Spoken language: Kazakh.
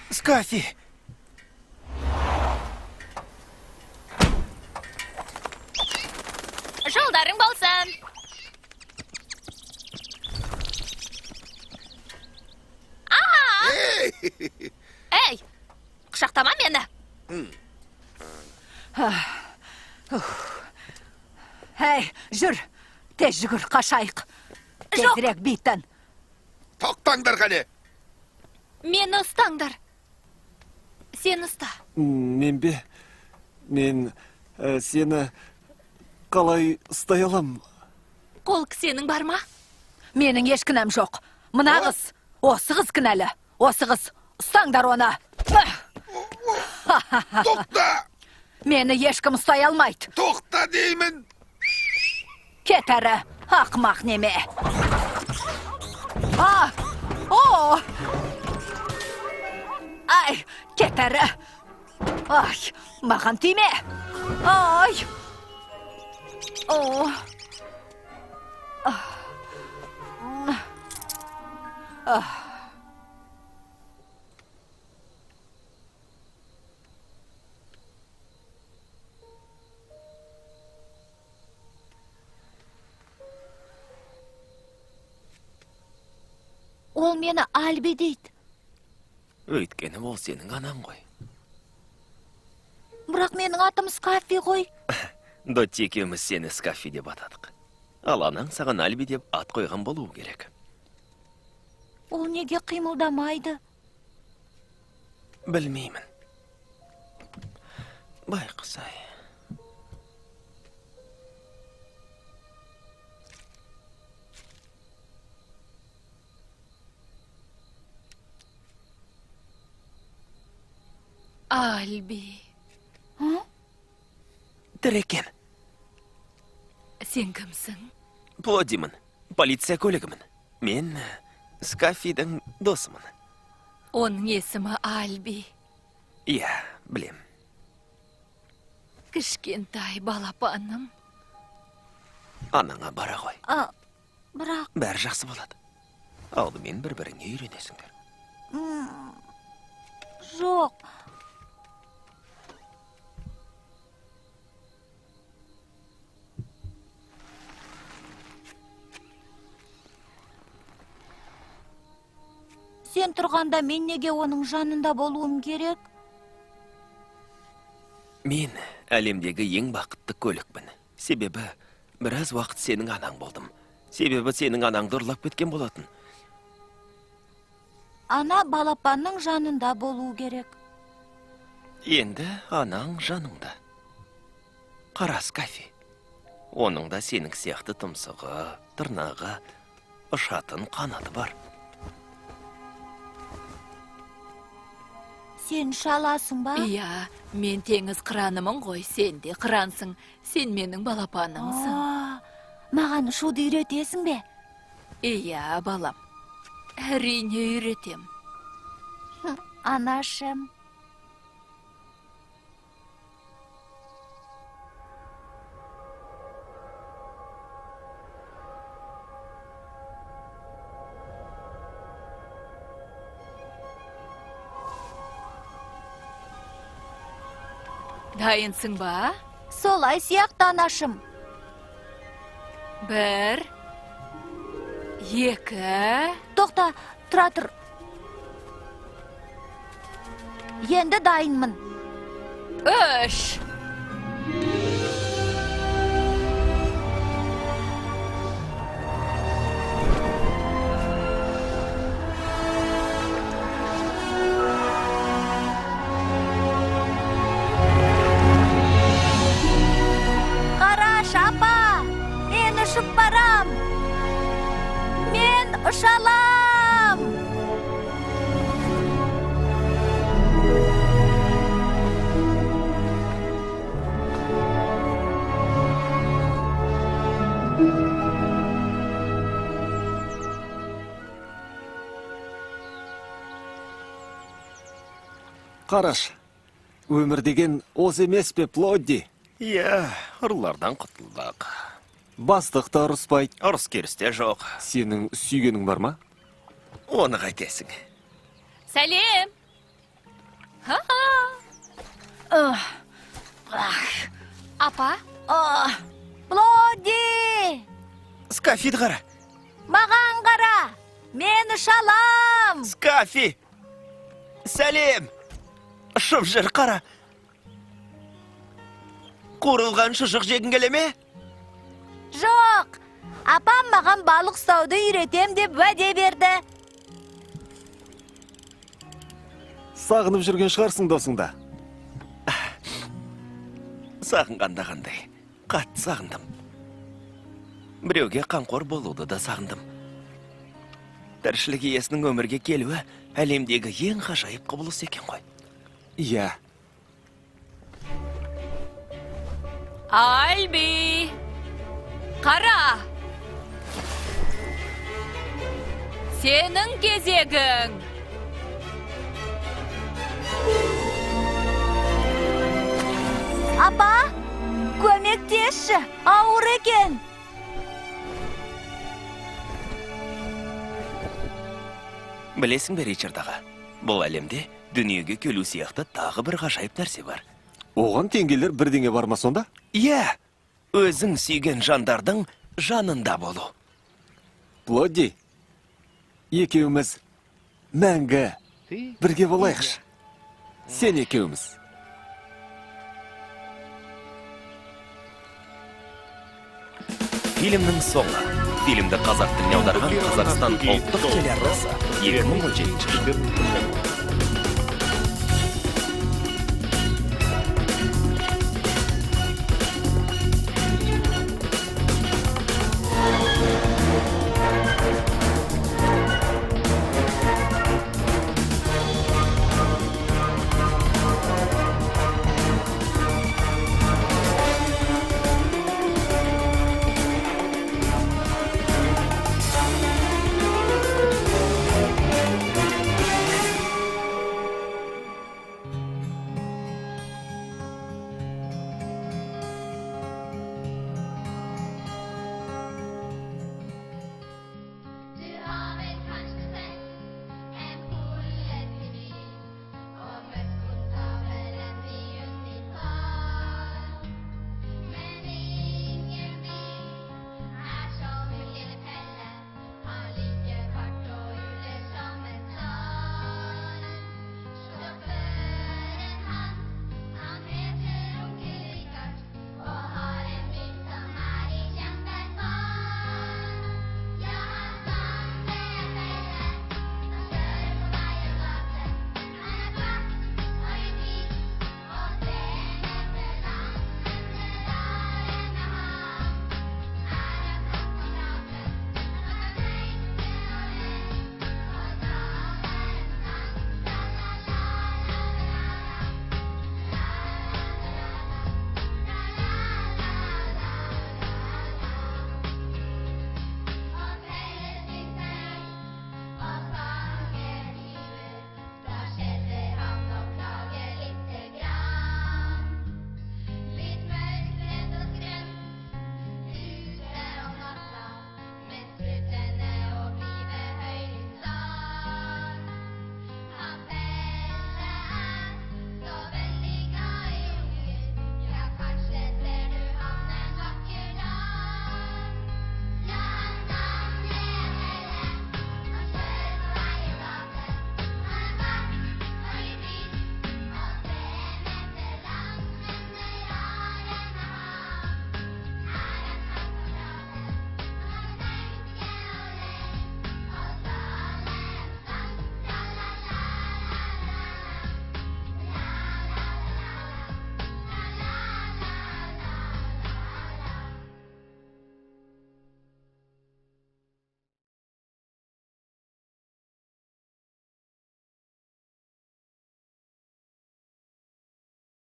Скафи! Жолдарың болсын. Эй, құшақтама мені. Әй, жүр, тез жүгір, қашайық. Тезірек бейтін. Тоқтаңдар қане. Мені ұстаңдар. Сен ұста. Мен бе? Мен сені қалай ұстай алам? Қол кісенің бар ма? Менің еш кінәм жоқ. Мына қыз, осы қыз кінәлі. Осы қыз, ұстаңдар оны. Тоқта! Мені ешкім ұстай алмайды. Тоқта деймін. Кет әрі, ақымақ неме. О! Ай, кет әрі. Ай, маған тиме. Ай. О. Ол мені Альби дейді. Өйткені ол сенің анаң ғой. Бірақ менің атым Скафи ғой. Дотти екеуміз сені Скафи деп атадық. Ал анаң саған Альби деп ат қойған болуы керек. Ол неге қимылдамайды? Білмеймін. Байқысай. Альби. Тірі екен. Сен кімсің? Плодимін. Полиция көлігімін. Мен Скафидің досымын. Оның есімі Альби. Иә, білем. Кішкентай балапаным. Анаңа бара ғой. Бірақ... Бәрі жақсы болады. Алдымен бір-біріңе үйренесіңдер. Жоқ. Сен тұрғанда мен неге оның жанында болуым керек? Мен әлемдегі ең бақытты көлікпін. Себебі біраз уақыт сенің анаң болдым. Себебі сенің анаңды ұрлап кеткен болатын. Ана балапанның жанында болу керек. Енді анаң жаныңда. Қара Скафи. Оның да сенің сияқты тұмсығы, тырнағы, ұшатын қанаты бар. Сен шаласың ба? Иә, мен теңіз қыранымын ғой, сен де қырансың. Сен менің балапаныңсың. Маған ұшуды үйретесің бе? Иә, балам. Әрине үйретем. Анашым. Дайынсың ба? Солай сияқты, анашым. 1, 2... Тоқта, тұра тұр. Енді дайынмын. 3... Ұшып барам. Мен ұшалам. Қараш, өмір деген оз емес пе, Плодди? Иә, ұрылардан құтылдық. Бастықты ұрыспайды. Ұрыс керісте жоқ. Сенің сүйгенің бар ма? Оны қайтесің. Сәлем. Апа, Плодди! Скафи қара. Маған қара! Мен шалам! Скафи! Сәлем! Ұшып жүр қара. Қуырылған шұжық жегін келе ме? Жоқ! Апам маған балық ұстауды үйретем деп уәде берді. Сағынып жүрген шығарсың досыңда. Сағынғанда қандай. Қатты сағындым. Біреуге қамқор болуды да сағындым. Тіршілік иесінің өмірге келуі әлемдегі ең ғажайып құбылыс екен ғой. Иә. Альби! Қара! Сенің кезегің! Апа, көмектесші, ауыр екен. Білесің бе, Ричард аға, бұл әлемде дүниеге келу сияқты тағы бір ғажайып нәрсе бар. Оған теңгелер бірдеңе бар ма сонда? Иә, өзің сүйген жандардың жанында болу. Плодди, екеуміз мәңгі бірге болайықшы. Сен екеуміз. Фильмнің соңы. Фильмді қазақ тіліне аударған Қазақстан ұлттық телеарнасы 2017 жыл.